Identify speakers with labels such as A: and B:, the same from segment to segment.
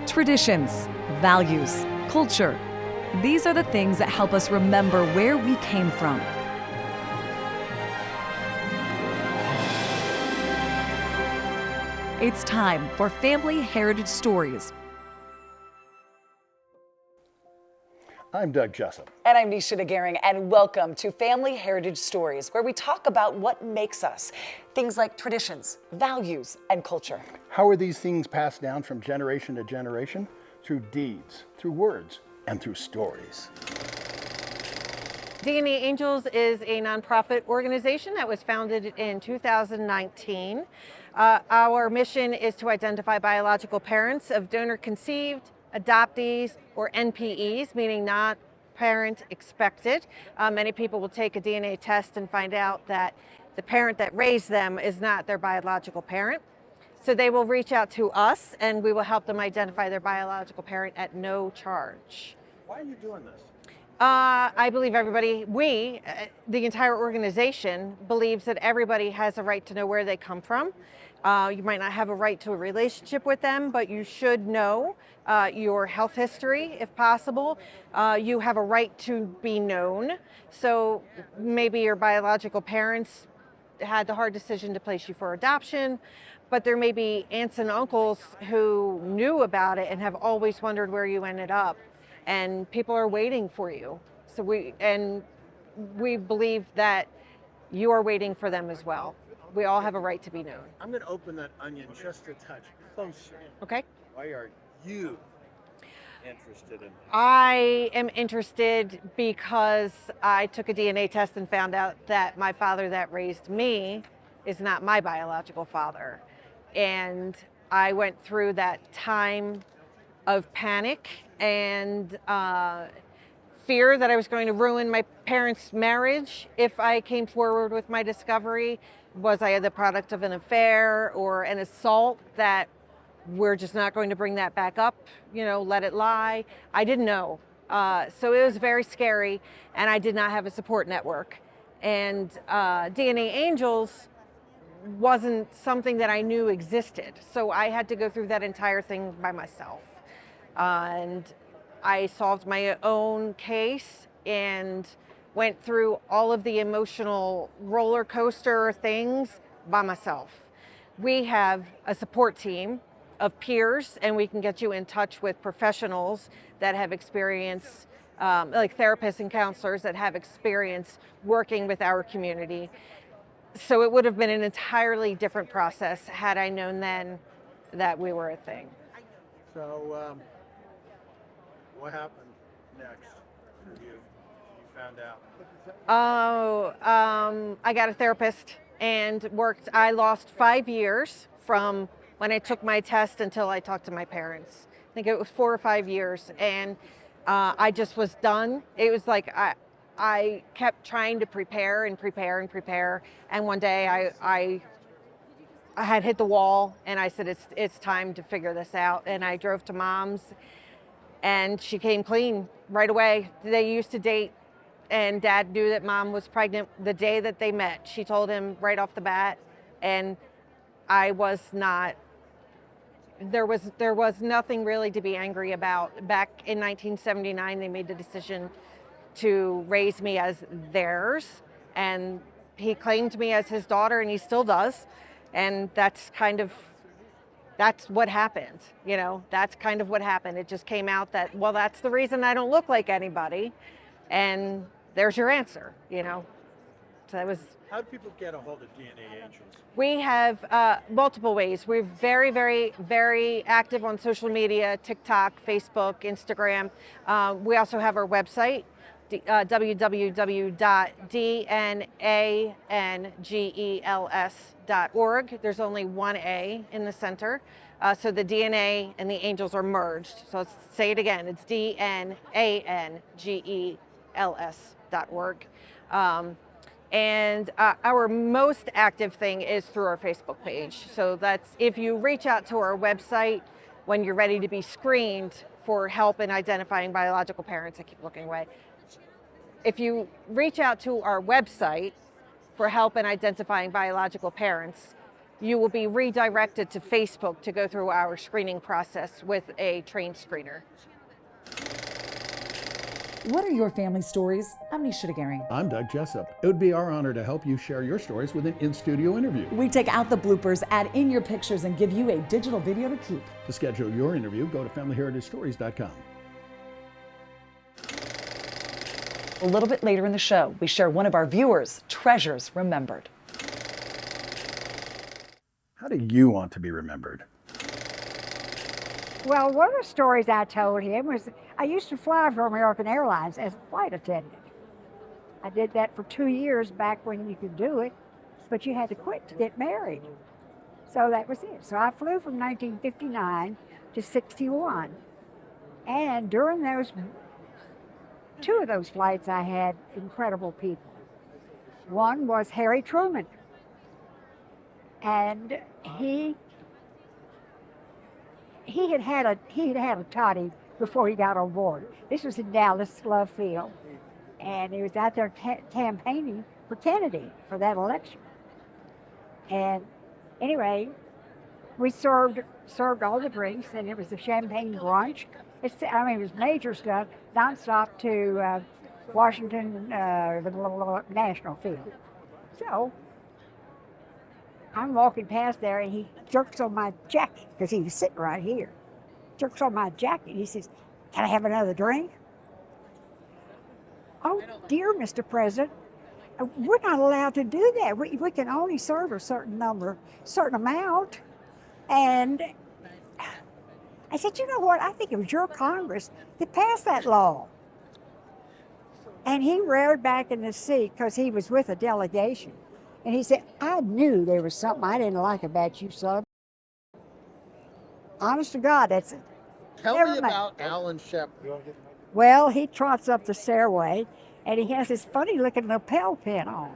A: Traditions, values, culture. These are the things that help us remember where we came from. It's time for Family Heritage Stories.
B: I'm Doug Jessup.
C: And I'm Nisha DeGaring, and welcome to Family Heritage Stories, where we talk about what makes us. Things like traditions, values, and culture.
B: How are these things passed down from generation to generation? Through deeds, through words, and through stories.
D: DNA Angels is a nonprofit organization that was founded in 2019. Our mission is to identify biological parents of donor-conceived, adoptees, or NPEs, meaning not parent expected. Many people will take a DNA test and find out that the parent that raised them is not their biological parent. So they will reach out to us and we will help them identify their biological parent at no charge.
B: Why are you doing this?
D: I believe the entire organization believes that everybody has a right to know where they come from. You might not have a right to a relationship with them, but you should know your health history if possible. You have a right to be known. So maybe your biological parents had the hard decision to place you for adoption, but there may be aunts and uncles who knew about it and have always wondered where you ended up. And people are waiting for you. So we believe that you are waiting for them as well. We all have a right to be known.
B: I'm going to open that onion just a touch closer.
D: Okay.
B: Why are you interested in this?
D: I am interested because I took a DNA test and found out that my father that raised me is not my biological father. And I went through that time of panic and fear that I was going to ruin my parents' marriage if I came forward with my discovery. Was I the product of an affair or an assault that we're just not going to bring that back up, let it lie? I didn't know. So it was very scary, and I did not have a support network. And DNA Angels wasn't something that I knew existed. So I had to go through that entire thing by myself. And I solved my own case and went through all of the emotional roller coaster things by myself. We have a support team of peers, and we can get you in touch with professionals that have experience, like therapists and counselors that have experience working with our community. So it would have been an entirely different process had I known then that we were a thing.
B: So, what happened next for you? You found out?
D: I got a therapist and worked. I lost 5 years from when I took my test until I talked to my parents. I think it was 4 or 5 years, and I just was done. It was like I kept trying to prepare, and one day I had hit the wall, and I said, it's time to figure this out. And I drove to Mom's, and she came clean right away. They used to date, and Dad knew that Mom was pregnant the day that they met. She told him right off the bat, and I was not. There was nothing really to be angry about. Back in 1979, they made the decision to raise me as theirs, and he claimed me as his daughter, and he still does. And that's what happened. That's kind of what happened. It just came out that, well, that's the reason I don't look like anybody, and there's your answer. So that was.
B: How do people get a hold of DNA Angels?
D: We have multiple ways. We're very, very, very active on social media: TikTok, Facebook, Instagram. We also have our website, www.dnangels.org. There's only one A in the center. So the DNA and the angels are merged. So let's say it again. It's dnangels.org. And our most active thing is through our Facebook page. So that's if you reach out to our website when you're ready to be screened for help in identifying biological parents. I keep looking away. If you reach out to our website for help in identifying biological parents, you will be redirected to Facebook to go through our screening process with a trained screener.
A: What are your family stories? I'm Nisha Garing.
B: I'm Doug Jessup. It would be our honor to help you share your stories with an in-studio interview.
A: We take out the bloopers, add in your pictures, and give you a digital video to keep.
B: To schedule your interview, go to familyheritagestories.com.
C: A little bit later in the show, we share one of our viewers' treasures remembered.
B: How do you want to be remembered?
E: Well, one of the stories I told him was I used to fly for American Airlines as a flight attendant. I did that for 2 years back when you could do it, but you had to quit to get married. So that was it. So I flew from 1959 to 61. And during those 2 of those flights, I had incredible people. One was Harry Truman. And he had a toddy before he got on board. This was in Dallas Love Field, and he was out there campaigning for Kennedy for that election. And anyway, we served all the drinks, and it was a champagne brunch. It was major stuff, nonstop to Washington National Field. So I'm walking past there, and he jerks on my jacket, because he was sitting right here. Jerks on my jacket. He says, "Can I have another drink?" "Oh, dear Mr. President, we're not allowed to do that. We can only serve a certain amount." And I said, "You know what? I think it was your Congress that passed that law." And he reared back in his seat because he was with a delegation. And he said, "I knew there was something I didn't like about you, son." Honest to God, that's it.
F: Tell me about Alan Shepard.
E: Well, he trots up the stairway, and he has this funny-looking lapel pin on.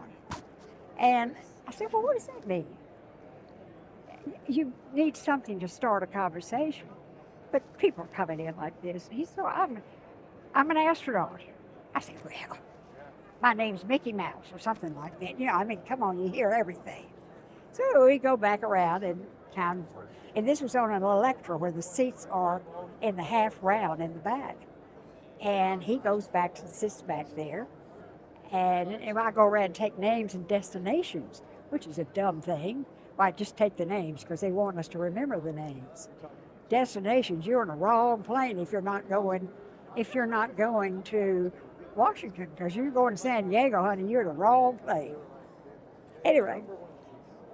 E: And I said, "Well, what does that mean?" "You need something to start a conversation." But people are coming in like this. He said, I'm an astronaut." I said, "Well, my name's Mickey Mouse," or something like that. Come on, you hear everything. So we go back around and this was on an Electra where the seats are in the half round in the back. And he goes back and sits back there. And I go around and take names and destinations, which is a dumb thing. Why, just take the names because they want us to remember the names. Destinations, you're on the wrong plane if you're not going to Washington, because you're going to San Diego, honey, you're the wrong plane. Anyway,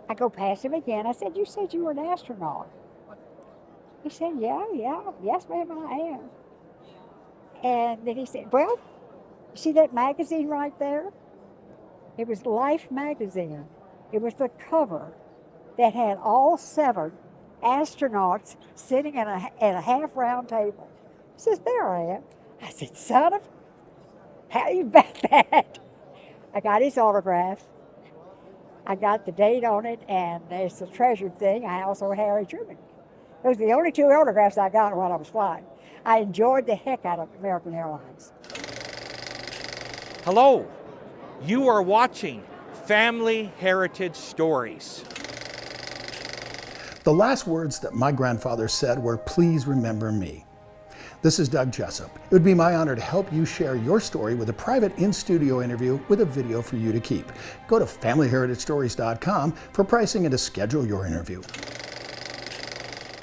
E: I go past him again. I said, "You said you were an astronaut." He said, yeah, yes, ma'am, I am. And then he said, "Well, you see that magazine right there? It was Life magazine. It was the cover that had all 7 astronauts sitting at a half round table." He says, "There I am." I said, "Son of, how you bet that?" I got his autograph. I got the date on it, and it's a treasured thing. I also have Harry Truman. Those are the only 2 autographs I got while I was flying. I enjoyed the heck out of American Airlines.
G: Hello, you are watching Family Heritage Stories.
B: The last words that my grandfather said were, "Please remember me." This is Doug Jessup. It would be my honor to help you share your story with a private in-studio interview with a video for you to keep. Go to familyheritagestories.com for pricing and to schedule your interview.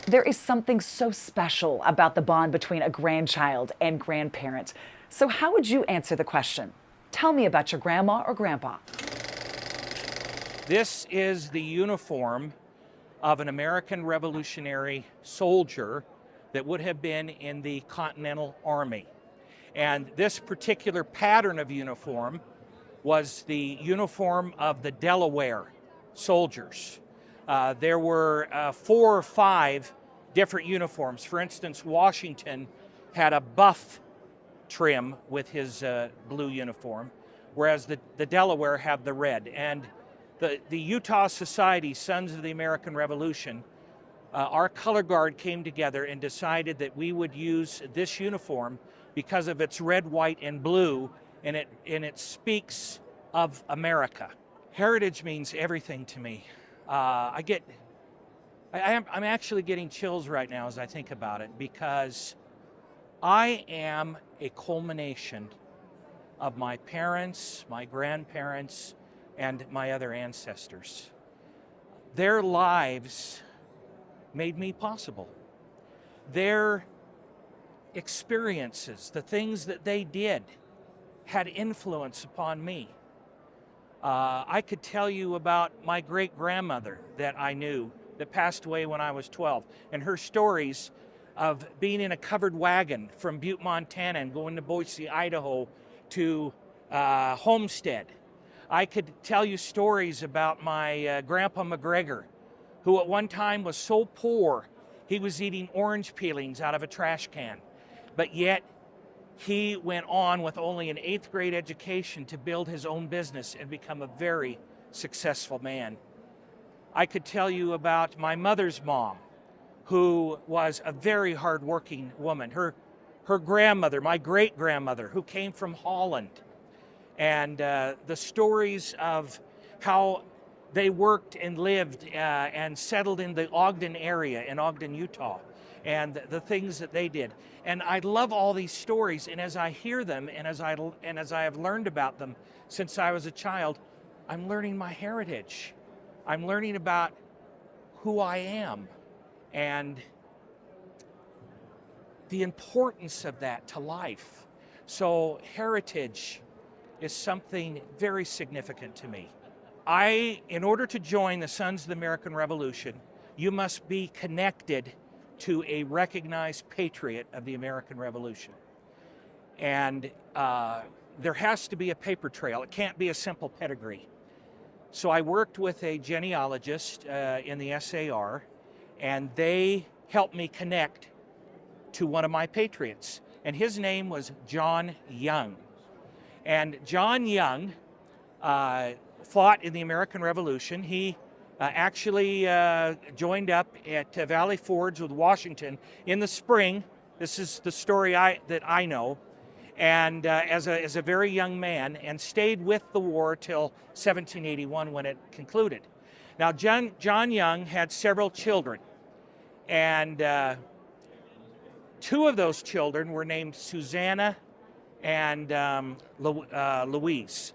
C: There is something so special about the bond between a grandchild and grandparent. So how would you answer the question? Tell me about your grandma or grandpa.
G: This is the uniform of an American Revolutionary soldier that would have been in the Continental Army. And this particular pattern of uniform was the uniform of the Delaware soldiers. There were 4 or 5 different uniforms. For instance, Washington had a buff trim with his blue uniform, whereas the Delaware have the red. And the Utah Society, Sons of the American Revolution, our color guard came together and decided that we would use this uniform because of its red, white, and blue, and it speaks of America. Heritage means everything to me. I'm actually getting chills right now as I think about it, because I am a culmination of my parents, my grandparents, and my other ancestors. Their lives made me possible. Their experiences, the things that they did, had influence upon me. I could tell you about my great-grandmother that I knew that passed away when I was 12, and her stories of being in a covered wagon from Butte, Montana, and going to Boise, Idaho to Homestead. I could tell you stories about my Grandpa McGregor, who at one time was so poor he was eating orange peelings out of a trash can, but yet he went on with only an 8th grade education to build his own business and become a very successful man. I could tell you about my mother's mom, who was a very hardworking woman. Her grandmother, my great-grandmother, who came from Holland, and the stories of how they worked and lived and settled in the Ogden area in Ogden, Utah, and the things that they did. And I love all these stories, and as I hear them and as I have learned about them since I was a child, I'm learning my heritage. I'm learning about who I am and the importance of that to life. So heritage is something very significant to me. In order to join the Sons of the American Revolution, you must be connected to a recognized patriot of the American Revolution. And there has to be a paper trail. It can't be a simple pedigree. So I worked with a genealogist in the SAR, and they helped me connect to one of my patriots. And his name was John Young. And John Young fought in the American Revolution. He actually joined up at Valley Forge with Washington in the spring. This is the story that I know. And as a very young man, and stayed with the war till 1781 when it concluded. Now, John Young had several children, and 2 of those children were named Susanna and Louise,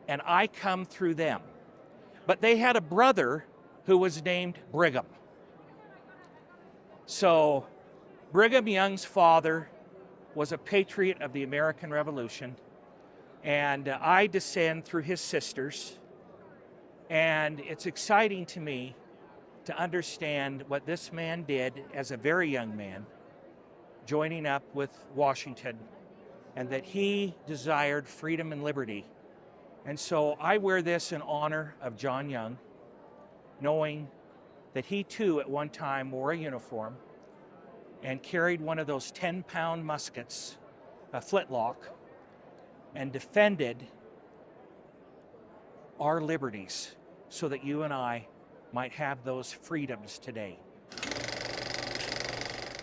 G: and I come through them. But they had a brother who was named Brigham. So Brigham Young's father was a patriot of the American Revolution, and I descend through his sisters, and it's exciting to me to understand what this man did as a very young man, joining up with Washington, and that he desired freedom and liberty. And so I wear this in honor of John Young, knowing that he too at one time wore a uniform and carried one of those 10-pound muskets, a flintlock, and defended our liberties so that you and I might have those freedoms today.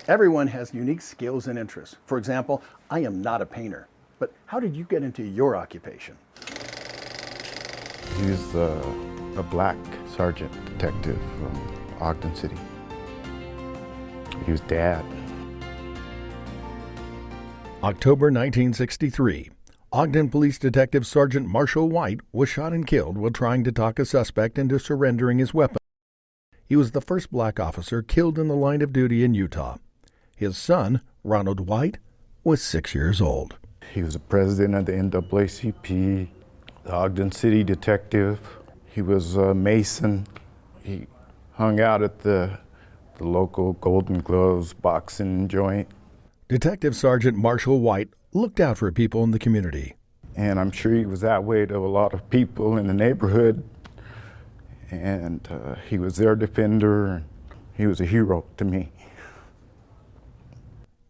B: Everyone has unique skills and interests. For example, I am not a painter, but how did you get into your occupation?
H: He was a black sergeant detective from Ogden City. He was Dad.
B: October 1963. Ogden Police Detective Sergeant Marshall White was shot and killed while trying to talk a suspect into surrendering his weapon. He was the first black officer killed in the line of duty in Utah. His son, Ronald White, was 6 years old.
H: He was the president of the NAACP, the Ogden City detective. He was a Mason. He hung out at the local Golden Gloves boxing joint.
B: Detective Sergeant Marshall White looked out for people in the community.
H: And I'm sure he was that way to a lot of people in the neighborhood. And he was their defender. He was a hero to me.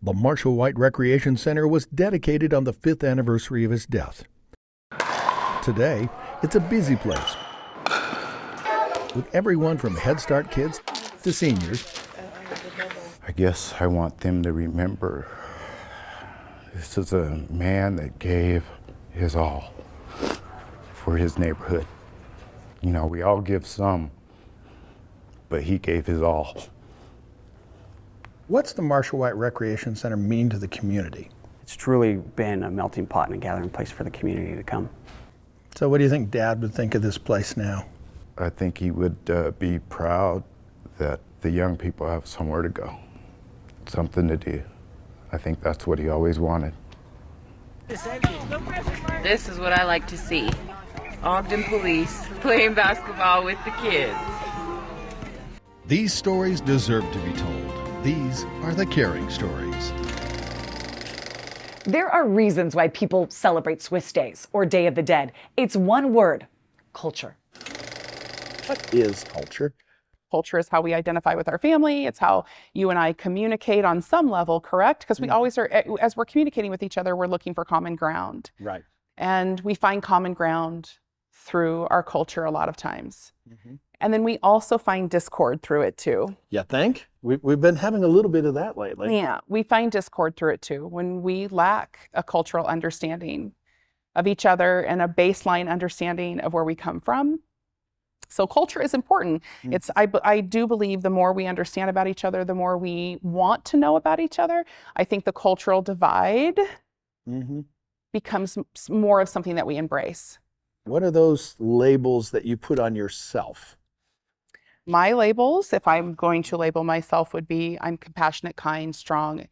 B: The Marshall White Recreation Center was dedicated on the 5th anniversary of his death. Today, it's a busy place, with everyone from Head Start kids to seniors.
H: I guess I want them to remember this is a man that gave his all for his neighborhood. You know, we all give some, but he gave his all.
B: What's the Marshall White Recreation Center mean to the community?
I: It's truly been a melting pot and a gathering place for the community to come.
B: So what do you think Dad would think of this place now?
H: I think he would be proud that the young people have somewhere to go, something to do. I think that's what he always wanted.
J: This is what I like to see. Ogden police playing basketball with the kids.
K: These stories deserve to be told. These are the caring stories.
C: There are reasons why people celebrate Swiss days or Day of the Dead. It's one word: culture.
B: What is culture?
L: Culture is how we identify with our family. It's how you and I communicate on some level, correct? Because we always are, as we're communicating with each other, we're looking for common ground.
B: Right.
L: And we find common ground through our culture a lot of times. And then we also find discord through it too.
B: You think? We've been having a little bit of that lately.
L: Yeah, we find discord through it too. When we lack a cultural understanding of each other and a baseline understanding of where we come from. So culture is important. I do believe the more we understand about each other, the more we want to know about each other. I think the cultural divide becomes more of something that we embrace.
B: What are those labels that you put on yourself?
L: My labels, if I'm going to label myself, would be I'm compassionate, kind, strong,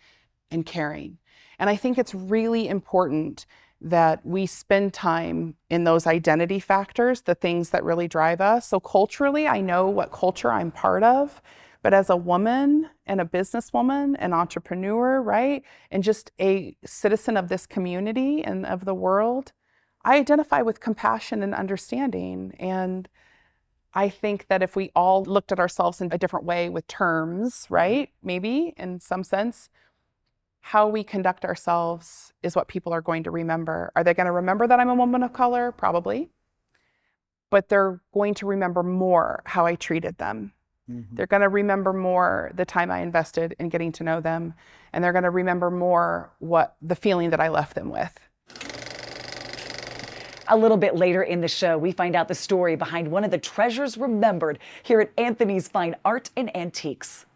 L: and caring. And I think it's really important that we spend time in those identity factors, the things that really drive us. So culturally, I know what culture I'm part of, but as a woman and a businesswoman, an entrepreneur, right? And just a citizen of this community and of the world, I identify with compassion and understanding. And I think that if we all looked at ourselves in a different way with terms, right? Maybe in some sense, how we conduct ourselves is what people are going to remember. Are they going to remember that I'm a woman of color? Probably. But they're going to remember more how I treated them. They're going to remember more the time I invested in getting to know them. And they're going to remember more what the feeling that I left them with.
C: A little bit later in the show, we find out the story behind one of the treasures remembered here at Anthony's Fine Art and Antiques.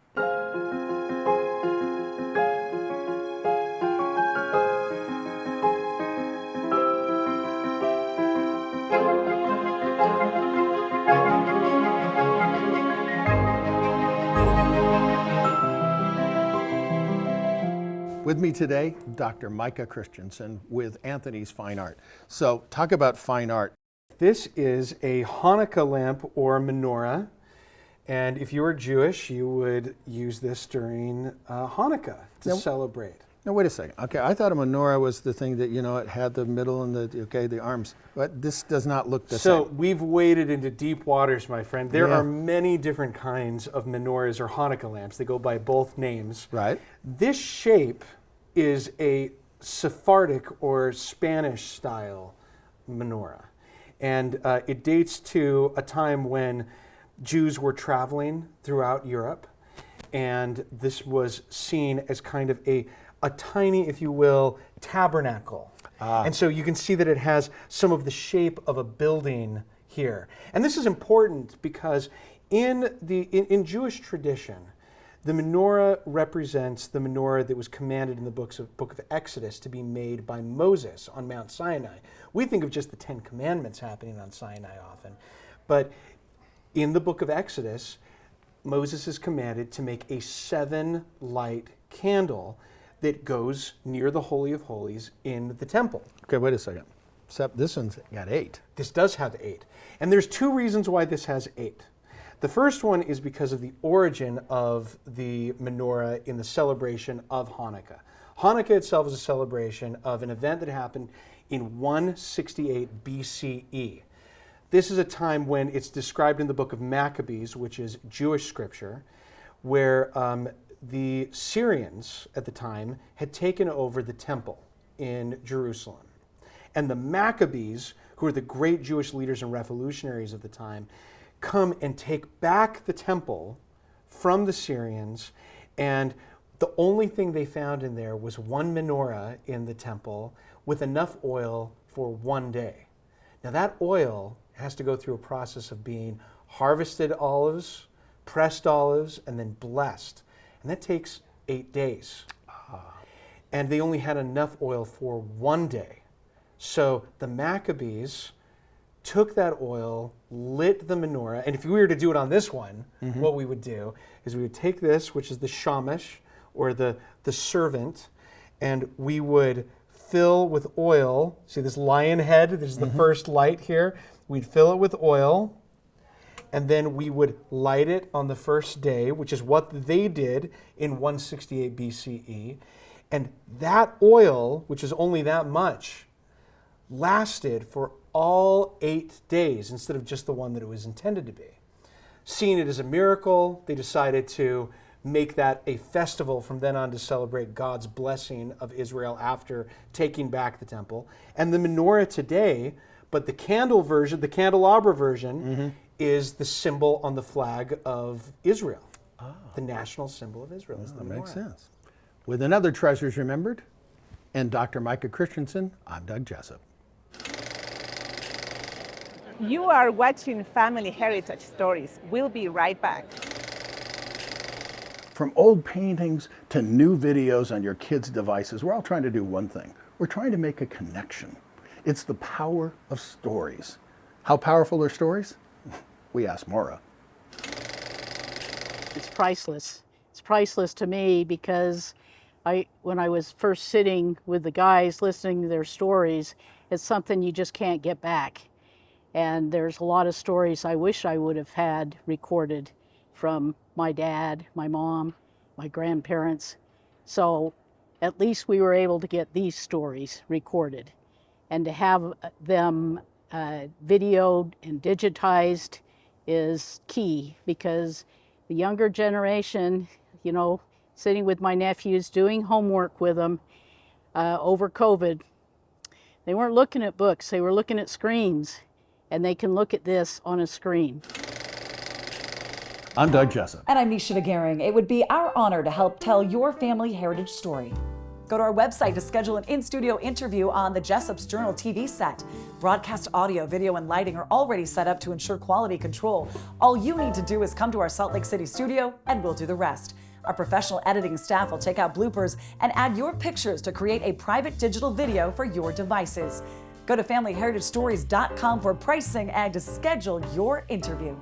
B: With me today, Dr. Micah Christensen with Anthony's Fine Art. So talk about fine art.
M: This is a Hanukkah lamp or menorah. And if you were Jewish, you would use this during Hanukkah to celebrate.
B: Now, wait a second. Okay, I thought a menorah was the thing that, you know, it had the middle and the arms. But this does not look the same.
M: So we've waded into deep waters, my friend. There are many different kinds of menorahs or Hanukkah lamps. They go by both names.
B: Right.
M: This shape is a Sephardic or Spanish style menorah. And it dates to a time when Jews were traveling throughout Europe. And this was seen as kind of a tiny, if you will, tabernacle. And so you can see that it has some of the shape of a building here. And this is important because in Jewish tradition, the menorah represents the menorah that was commanded in the book of Exodus to be made by Moses on Mount Sinai. We think of just the 10 Commandments happening on Sinai often. But in the book of Exodus, Moses is commanded to make a 7-light candle that goes near the Holy of Holies in the temple.
B: Okay, wait a second. Except this one's got 8.
M: This does have 8. And there's 2 reasons why this has 8. The first one is because of the origin of the menorah in the celebration of Hanukkah. Hanukkah itself is a celebration of an event that happened in 168 BCE. This is a time when it's described in the book of Maccabees, which is Jewish scripture, where the Syrians at the time had taken over the temple in Jerusalem. And the Maccabees, who are the great Jewish leaders and revolutionaries of the time, come and take back the temple from the Syrians, and the only thing they found in there was one menorah in the temple with enough oil for 1 day. Now that oil has to go through a process of being harvested olives pressed olives, and then blessed. And that takes 8 days. And they only had enough oil for 1 day. So the Maccabees took that oil, lit the menorah, and if we were to do it on this one, what we would do is we would take this, which is the shamash, or the servant, and we would fill with oil. See this lion head? This is the first light here. We'd fill it with oil, and then we would light it on the first day, which is what they did in 168 BCE. And that oil, which is only that much, lasted for all 8 days instead of just the one that it was intended to be. Seeing it as a miracle, they decided to make that a festival from then on to celebrate God's blessing of Israel after taking back the temple. And the menorah today, but the candle version, the candelabra version, is the symbol on the flag of Israel. The national symbol of Israel is the menorah.
B: That makes sense. With another Treasures Remembered and Dr. Micah Christensen, I'm Doug Jessup.
N: You are watching Family Heritage Stories. We'll be right back.
B: From old paintings to new videos on your kids' devices, we're all trying to do one thing. We're trying to make a connection. It's the power of stories. How powerful are stories? We asked Maura.
O: It's priceless. It's priceless to me because when I was first sitting with the guys listening to their stories, it's something you just can't get back. And there's a lot of stories I wish I would have had recorded from my dad, my mom, my grandparents. So at least we were able to get these stories recorded. And to have them videoed and digitized is key, because the younger generation, you know, sitting with my nephews, doing homework with them over COVID, they weren't looking at books, they were looking at screens, and they can look at this on a screen.
B: I'm Doug Jessup.
A: And I'm Nisha Gehring. It would be our honor to help tell your family heritage story. Go to our website to schedule an in-studio interview on the Jessup's Journal TV set. Broadcast audio, video, and lighting are already set up to ensure quality control. All you need to do is come to our Salt Lake City studio, and we'll do the rest. Our professional editing staff will take out bloopers and add your pictures to create a private digital video for your devices. Go to FamilyHeritageStories.com for pricing and to schedule your interview.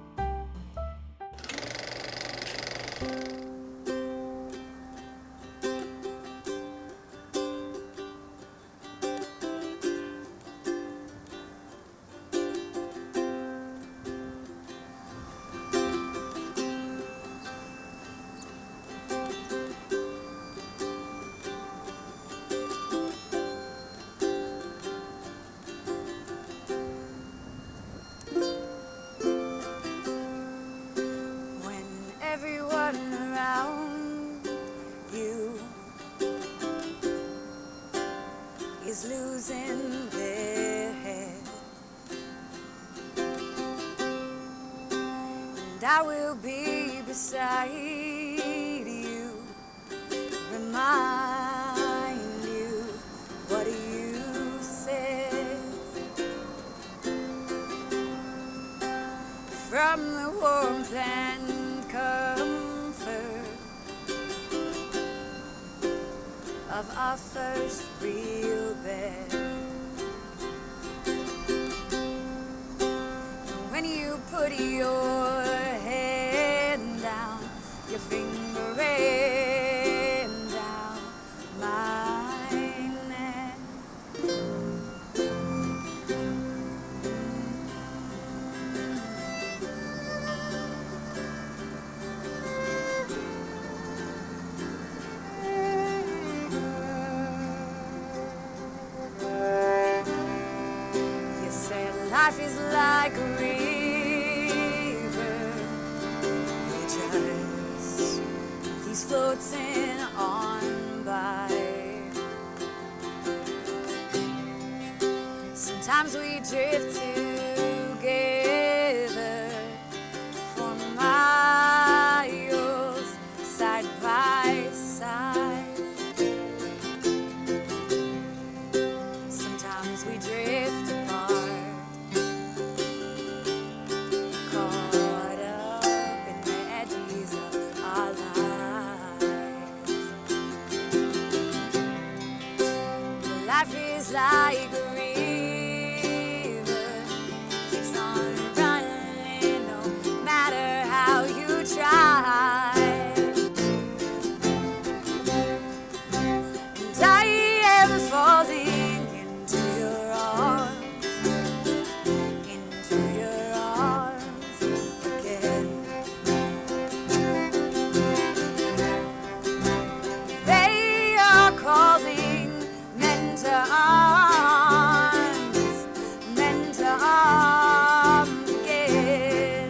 P: Losing their head, and I will be beside you, remind you what you said. From the warmth and comfort of our first real bed, when you put your hand down, your finger ran down my neck. Life is like a river, we just these floating on by. Sometimes we drift together for miles, side by side. Sometimes we drift apart, caught up in the edge try. And I am falling into your arms, again. They are calling men to arms again.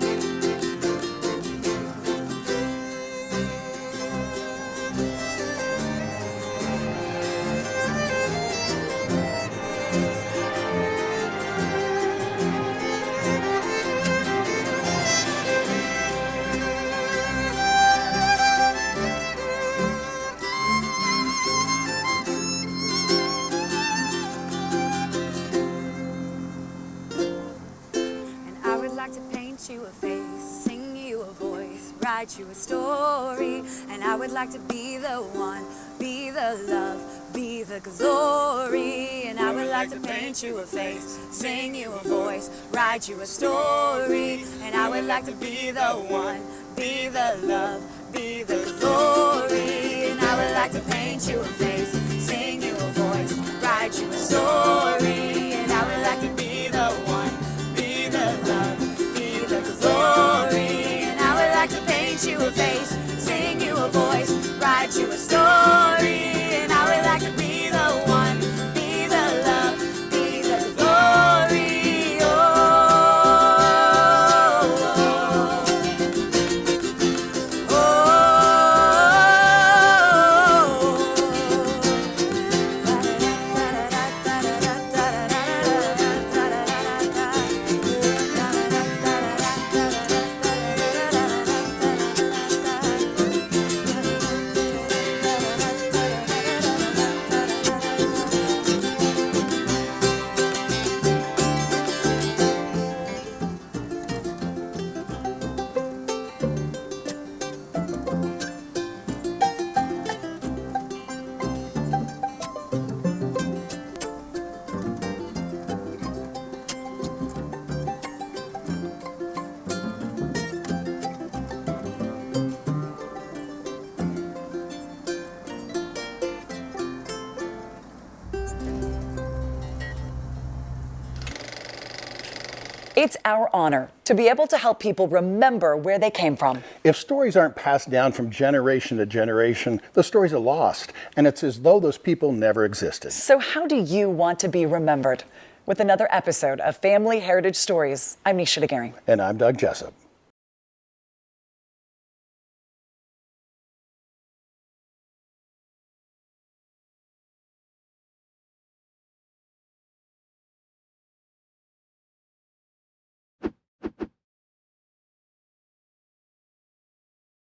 P: And I would like to paint you a face, sing you a voice, write you a story. And I would like to be the one, be the love, be the glory. And I would like to paint you a face, sing you a voice, write you a story. And I would like to be the one, be the love, be the glory. And I would like to paint you a face, sing you a voice, write you a story. And I would like to be the one, be the love, be the glory. And I would like to paint you a face, sing you a voice, write you a story. And I would like to be the one, be the love, be the glory. Oh, oh,
C: It's our honor to be able to help people remember where they came from.
B: If stories aren't passed down from generation to generation, the stories are lost, and it's as though those people never existed.
C: So how do you want to be remembered? With another episode of Family Heritage Stories, I'm Nisha DeGaring.
B: And I'm Doug Jessup.